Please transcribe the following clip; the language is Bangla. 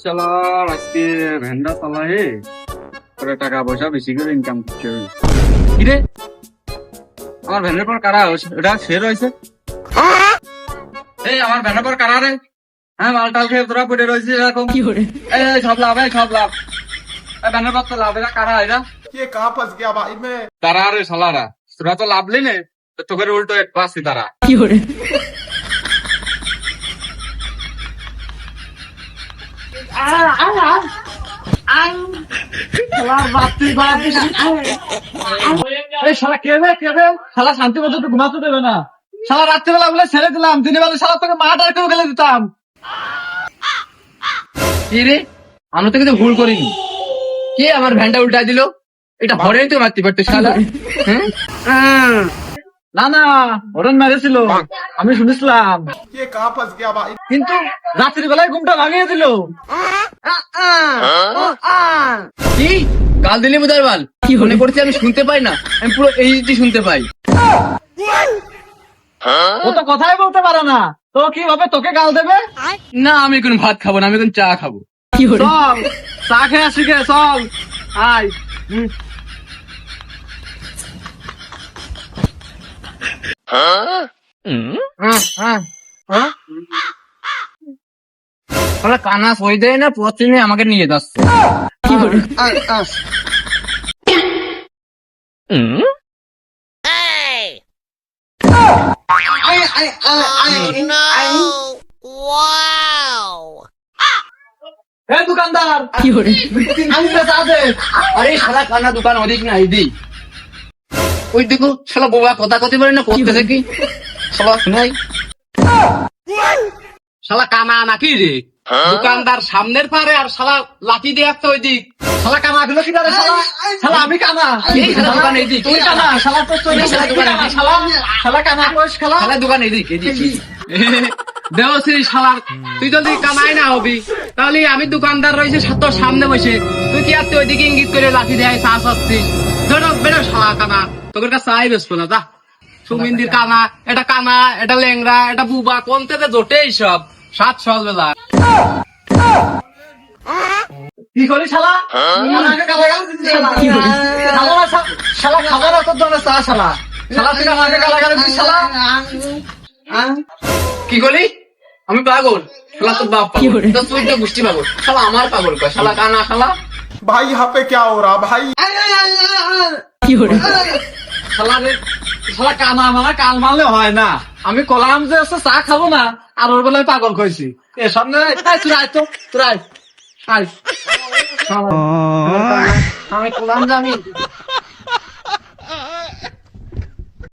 চালার আজকে ভ্যানটা চালাহে করে টাকা পয়সা বেশি করে ইনকাম করতে হবে। কিরে আমার ভ্যানের পর কারা এটা শের হয়েছে? এই আমার ভ্যানের পর কারা রে? হ্যাঁ মালটাল খেয়ে তোরা পড়ে রয়েছে এরকম কি করে? এই সব লাভ সব লাভ ভ্যানের পর তো লাভ এরা কারা এরা ये कहाँ फंस गया भाई मैं। তারা রে শালারা তোরা তো লাভ নে তোকে উল্টো এক পাচ্ছি তারা কি করে শালা কেবে শালা শান্তি মতো তো ঘুমাতে দেবে না। শালা রাত্রিবেলা বলে ছেড়ে দিলাম, দিনের বেলা শালা তোকে মাঠ আর কেউ গেলে দিতাম। কি রে আমি তো কিন্তু ভুল করিনি। কে আমার ভ্যানটা উল্টাই দিল? এটা হরেই তো মারতে পারতো শালা। হ্যাঁ না না হরণ মেরেছিল আমি শুনেছিলাম, ये कहाँ फंस गया भाई। কিন্তু রাত্রি বেলায় ঘুমটা ভাঙিয়ে দিল। কি গাল দিলি মুদার বাল? কি মনে করছি আমি শুনতে পাই না? আমি পুরো এইচডি শুনতে পাই। ও তো কথাই বলতে পারে না, তো কি ভাবে তোকে গাল দেবে? না আমি এখন ভাত খাবো না, আমি এখন চা খাবো। চল চা খেয়ে আসি গে, চল আয়। কানা সই দেয় না, প্রতিদিন আমাকে নিয়ে যাচ্ছে। কি করে এ দোকানদার কি করে আমি তো চা দে। আরে শালা কানা দোকান ওদিক না এদিক। ওই দেখো শালা বোবা কথা কতে পারে না, করতে দেখি শালা শোনাই। শালা কানা নাকি রে? দোকানদার সামনের পারে আর শালা লাঠি দিয়ে আসছে ওই দিক। শালা কানা দিল কি করে? শালা শালা আমি কানা, এই শালা দোকান এদিক। তুই কানা, শালা তো তুই এই শালা দোকান এদিক। শালা শালা কানা কোষ শালা। শালা দোকান এদিক এদিক। দেওশ্রী শালা তুই যদি কামাই না হবি তাহলে আমি দোকানদার রয়েছে তোর সামনে বসে, তুই কি আর তুই ওইদিকে ইঙ্গিত করে লাঠি দেয় চা চাচ্ছিস? ধরো বেরো শালা কানা, তোর কাছে চাই বেসবো না। তা সুমিন্দির কানা, এটা কানা, এটা লেংরা, এটা বুবা, কোন থেকে জোটে এইসব সাত সকালবেলা। কি করি শালা? আমাকে গালাগাল দিছিস শালা। শালা না, শালা খাবার অত জন্য চা শালা। শালা তুই আমাকে গালাগাল দিছিস শালা। কি করলি? আমি পাগল? শালা তোর বাপ পাগল, তো তুই তো গোষ্ঠী পাগল। শালা আমার পাগল কয় শালা কানা শালা। भाई यहाँ पे क्या हो रहा भाई। কি করে শালা রে শালা কানা মানে কাল মারলে হয় না। আমি কলাম যে আছে চা খাবো না, আর ওর বেলায় পাগল কইছি। এ সামনে তুই আয় তো, তুই আয় আয়। শালা, আমি কলাম যে আমি